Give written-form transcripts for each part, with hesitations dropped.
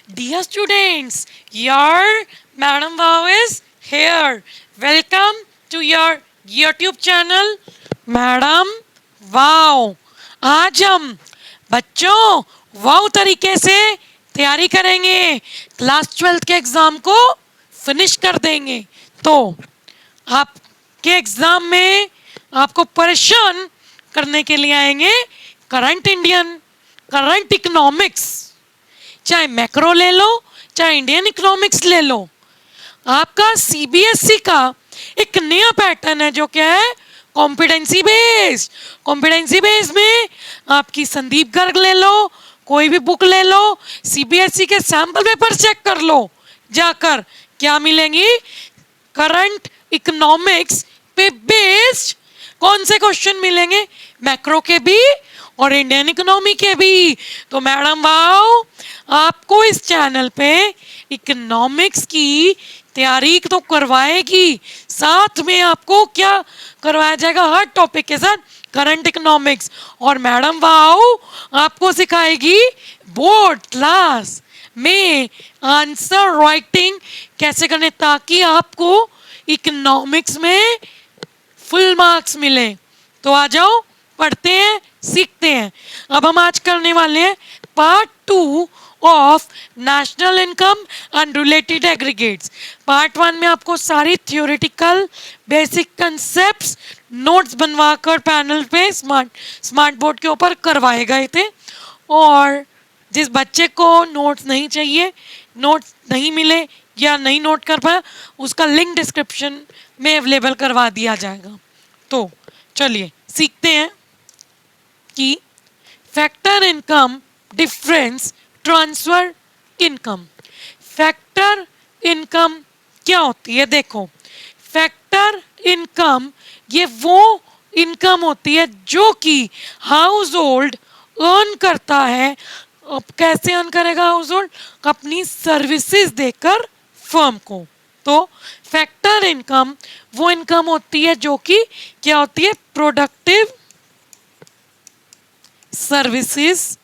Dear students, your Madam Wow is here. Welcome to your YouTube channel, Madam Wow. आज हम बच्चों वाव तरीके से तैयारी करेंगे, क्लास 12 के एग्ज़ाम को फिनिश कर देंगे। तो आपके एग्ज़ाम में आपको परेशान करने के लिए आएंगे करंट इंडियन, करंट इकोनॉमिक्स, चाहे मैक्रो ले लो चाहे इंडियन इकोनॉमिक्स ले लो। आपका सीबीएसई का एक नया पैटर्न है जो क्या है, कॉम्पिटेंसी बेस्ड। कॉम्पिटेंसी बेस्ड में आपकी संदीप गर्ग ले लो, कोई भी बुक ले लो, सीबीएसई के सैंपल पेपर चेक कर लो, जाकर क्या मिलेंगी, करंट इकोनॉमिक्स पे बेस्ड कौन से क्वेश्चन मिलेंगे, मैक्रो के भी और इंडियन इकोनॉमी के भी। तो मैडम वाओ आपको इस चैनल पे इकोनॉमिक्स की तैयारी तो करवाएगी, साथ में आपको क्या करवाया जाएगा, हर टॉपिक के साथ करंट इकोनॉमिक्स। और मैडम वाओ आपको सिखाएगी बोर्ड क्लास में आंसर राइटिंग कैसे करने, ताकि आपको इकोनॉमिक्स में फुल मार्क्स मिले। तो आ जाओ, पढ़ते हैं, सीखते हैं। अब हम आज करने वाले हैं part 2 of national income and related aggregates. Part 1 में आपको सारी थियोरेटिकल बेसिक कंसेप्ट्स नोट्स बनवाकर पैनल पे स्मार्ट बोर्ड के ऊपर करवाए गए थे। और जिस बच्चे को नोट्स नहीं चाहिए, नोट्स नहीं मिले या नहीं नोट कर पाया, उसका लिंक डिस्क्रिप्शन में अवेलेबल करवा दिया जाएगा। तो चलिए सीखते हैं कि factor income difference transfer income. Factor income क्या होती है, देखो फैक्टर इनकम ये वो इनकम होती है जो कि हाउस होल्ड अर्न करता है। अब कैसे अर्न करेगा हाउस होल्ड, अपनी सर्विसेज देकर फर्म को। तो फैक्टर इनकम वो इनकम होती है जो कि क्या होती है, प्रोडक्टिव सर्विसेज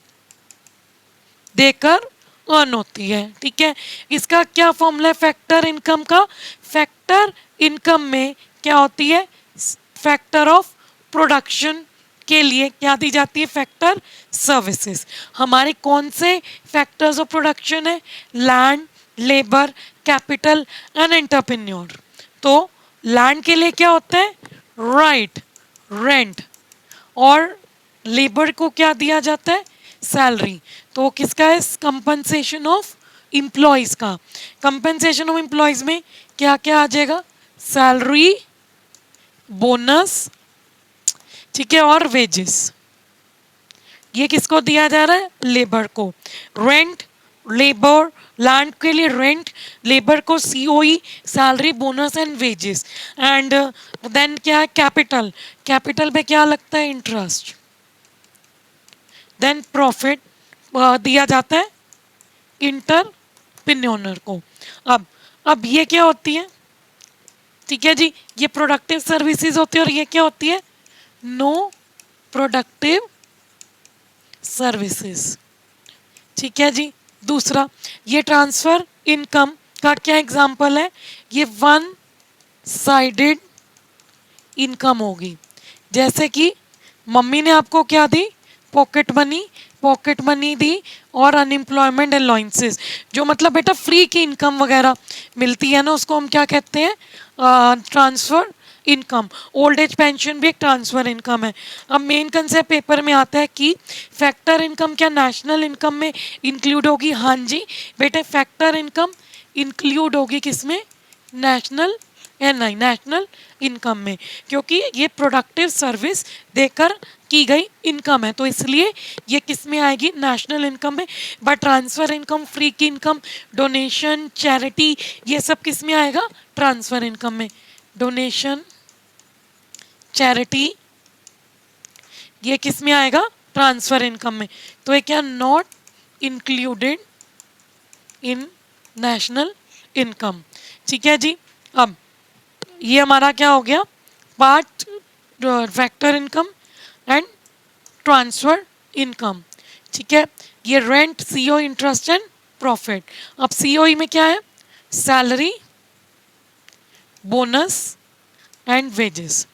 देकर अर्न होती है। ठीक है, इसका क्या फॉर्मूला है फैक्टर इनकम का, फैक्टर इनकम में क्या होती है, फैक्टर ऑफ प्रोडक्शन के लिए क्या दी जाती है, फैक्टर सर्विसेज। हमारे कौन से फैक्टर्स ऑफ प्रोडक्शन है, land, labour, capital and entrepreneur. तो लैंड के लिए क्या होता है, राइट, रेंट, और लेबर को क्या दिया जाता है, सैलरी। तो किसका है, कंपनसेशन ऑफ एम्प्लॉयज का। कंपनसेशन ऑफ एम्प्लॉयज में क्या क्या आ जाएगा, सैलरी, बोनस, ठीक है, और वेजेस। ये किसको दिया जा रहा है, लेबर को। रेंट, लेबर, लैंड के लिए रेंट, लेबर को COE, salary, bonus and wages. And then क्या है, कैपिटल, कैपिटल पे क्या लगता है, इंटरेस्ट। देन प्रॉफिट दिया जाता है इंटरप्रेन्योर को। अब ये क्या होती है, ठीक है जी, ये प्रोडक्टिव सर्विसेज होती है, और ये क्या होती है, नो प्रोडक्टिव सर्विसेज। ठीक है जी। दूसरा, ये ट्रांसफर इनकम का क्या एग्जांपल है, ये वन साइडेड इनकम होगी। जैसे कि मम्मी ने आपको क्या दी, पॉकेट मनी दी और अनएम्प्लॉयमेंट अलाउंसेस, जो मतलब बेटा फ्री की इनकम वगैरह मिलती है ना, उसको हम क्या कहते हैं, transfer income. Old age pension भी एक ट्रांसफर इनकम है। अब मेन कंसेप्ट पेपर में आता है कि फैक्टर इनकम क्या नेशनल इनकम में इंक्लूड होगी, हाँ जी बेटे, फैक्टर इनकम इंक्लूड होगी किसमें, नेशनल एनआई, नेशनल इनकम में, क्योंकि ये प्रोडक्टिव सर्विस देकर की गई इनकम है, तो इसलिए ये किस में आएगी, नेशनल इनकम में। बट ट्रांसफर इनकम, फ्री की इनकम, डोनेशन, चैरिटी, ये सब किस में आएगा, ट्रांसफर इनकम में। डोनेशन, चैरिटी, ये किस में आएगा, ट्रांसफर इनकम में। तो ये क्या, not included in national income. ठीक है जी। अब ये हमारा क्या हो गया, part factor income and transfer income. ठीक है, ये rent, CO, interest and profit. अब सीओई में क्या है? Salary, bonus and wages.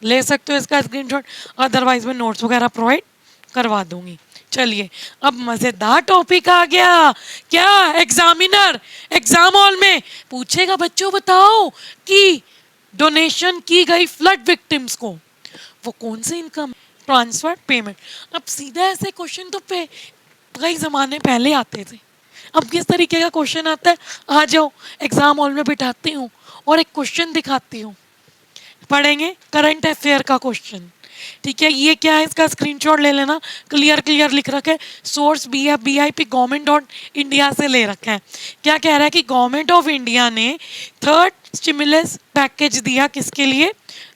ले सकते हो इसका स्क्रीनशॉट, अदरवाइज मैं नोट्स वगैरह प्रोवाइड करवा दूंगी। चलिए अब मजेदार टॉपिक आ गया। क्या एग्जामिनर एग्जाम हॉल में पूछेगा, बच्चों बताओ कि डोनेशन की गई फ्लड विक्टिम्स को वो कौन सी इनकम? Transfer payment. अब सीधा ऐसे क्वेश्चन तो कई जमाने पहले आते थे, अब किस तरीके का क्वेश्चन आता है? आ जाओ एग्जाम हॉल में बिठाती हूँ और एक क्वेश्चन दिखाती हूँ, पढ़ेंगे करंट अफेयर का क्वेश्चन। ठीक है, ये क्या है इसका स्क्रीनशॉट ले लेना, क्लियर क्लियर लिख रखा है, source BIP government dot India से ले रखा है। क्या कह रहा है कि गवर्नमेंट ऑफ इंडिया ने थर्ड स्टिमुलस पैकेज दिया, किसके लिए?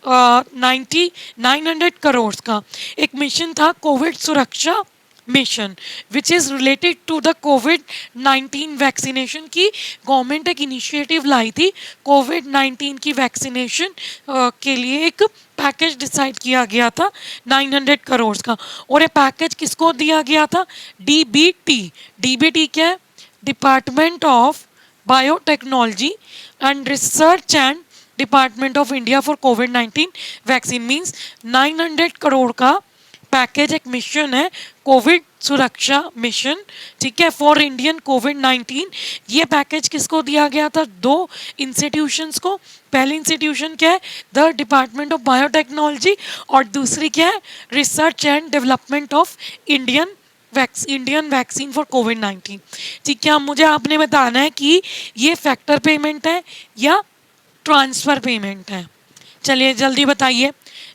900 करोड़ का। एक मिशन था कोविड सुरक्षा mission, which is related to the कोविड-19 वैक्सीनेशन की। गवर्नमेंट एक इनिशिएटिव लाई थी कोविड-19 की वैक्सीनेशन के लिए, एक पैकेज डिसाइड किया गया था 900 करोड़ का। और ये पैकेज किसको दिया गया था? DBT क्या है? Department of biotechnology and research and department of India for covid vaccine. Means 900 crore का पैकेज, एक मिशन है कोविड सुरक्षा मिशन, ठीक है, फॉर इंडियन कोविड-19। ये पैकेज किसको दिया गया था? दो इंस्टीट्यूशंस को। पहली इंस्टीट्यूशन क्या है? द डिपार्टमेंट ऑफ बायोटेक्नोलॉजी, और दूसरी क्या है? Research and development of Indian vaccine for कोविड-19। ठीक है, अब मुझे आपने बताना है कि ये फैक्टर पेमेंट है या ट्रांसफ़र पेमेंट है। चलिए जल्दी बताइए,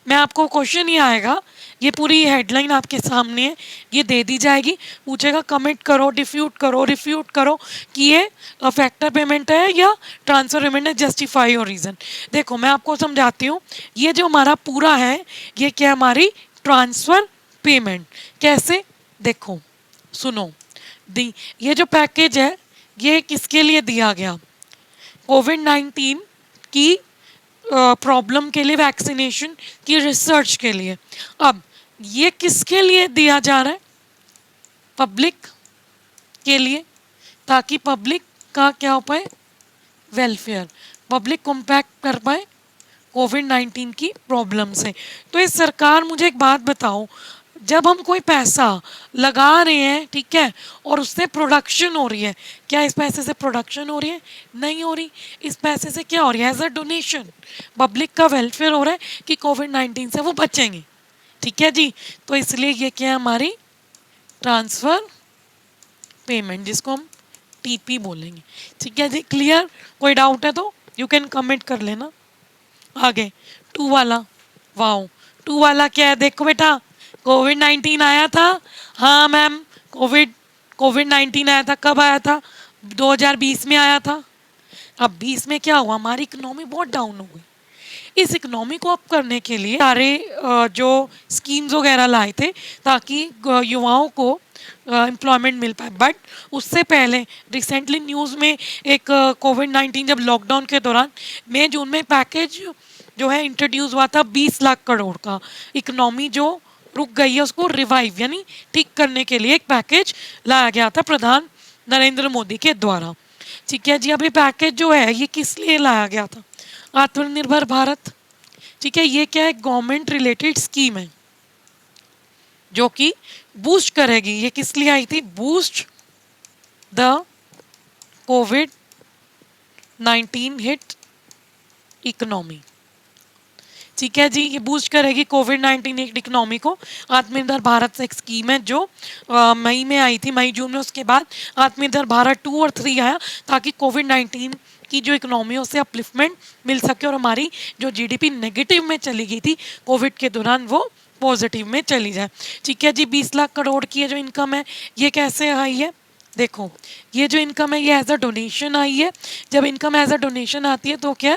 मैं आपको क्वेश्चन ही आएगा, ये पूरी हेडलाइन आपके सामने है, ये दे दी जाएगी, पूछेगा कमेंट करो, रिफ्यूट करो कि ये फैक्टर पेमेंट है या ट्रांसफर पेमेंट है, जस्टिफाई योर रीज़न। देखो मैं आपको समझाती हूँ, ये जो हमारा पूरा है ये क्या, हमारी ट्रांसफ़र पेमेंट। कैसे? देखो सुनो, ये जो पैकेज है ये किसके लिए दिया गया? कोविड-19 की प्रॉब्लम के लिए, वैक्सीनेशन की रिसर्च के लिए। अब ये किसके लिए दिया जा रहा है? पब्लिक के लिए, ताकि पब्लिक का क्या हो पाए? वेलफेयर, पब्लिक कॉम्पैक्ट कर पाए कोविड-19 की प्रॉब्लम से। तो ये सरकार, मुझे एक बात बताओ, जब हम कोई पैसा लगा रहे हैं, ठीक है, और उससे प्रोडक्शन हो रही है, क्या इस पैसे से प्रोडक्शन हो रही है? नहीं हो रही। इस पैसे से क्या हो रही है? एज अ डोनेशन पब्लिक का वेलफेयर हो रहा है कि कोविड-19 से वो बचेंगे। ठीक है जी, तो इसलिए ये क्या है? हमारी ट्रांसफ़र पेमेंट, जिसको हम TP बोलेंगे। ठीक है जी, क्लियर? कोई डाउट है तो यू कैन कमेंट कर लेना। आगे 2 वाला, वाओ 2 वाला क्या है? देखो बेटा, कोविड-19 आया था। हाँ मैम, कोविड-19 आया था। कब आया था? 2020 में आया था। अब 20 में क्या हुआ? हमारी इकोनॉमी बहुत डाउन हो गई। इस इकोनॉमी को अप करने के लिए सारे जो स्कीम्स वगैरह लाए थे ताकि युवाओं को एम्प्लॉयमेंट मिल पाए। बट उससे पहले रिसेंटली न्यूज़ में एक कोविड-19 जब लॉकडाउन के दौरान मई जून में पैकेज जो है इंट्रोड्यूस हुआ था 20 लाख करोड़ का। इकोनॉमी जो रुक गई है उसको रिवाइव यानी ठीक करने के लिए एक पैकेज लाया गया था प्रधान नरेंद्र मोदी के द्वारा। ठीक है जी, अब ये पैकेज जो है ये किस लिए लाया गया था? आत्मनिर्भर भारत। ठीक है, ये क्या है? गवर्नमेंट रिलेटेड स्कीम है जो कि बूस्ट करेगी। ये किस लिए आई थी? Boost the covid hit economy. ठीक है जी, ये बूस्ट करेगी कोविड-19 इकोनॉमी को। आत्मनिर्भर भारत से एक स्कीम है जो मई में आई थी, मई जून में। उसके बाद आत्मनिर्भर भारत 2 और 3 आया ताकि कोविड-19 की जो इकोनॉमी है उससे अपलिफ्टमेंट मिल सके और हमारी जो GDP नेगेटिव में चली गई थी कोविड के दौरान वो पॉजिटिव में चली जाए। ठीक है जी, 20 लाख करोड़ की जो इनकम है ये कैसे आई है? देखो ये जो इनकम है ये एज अ डोनेशन आई है। जब इनकम एज अ डोनेशन आती है तो क्या है?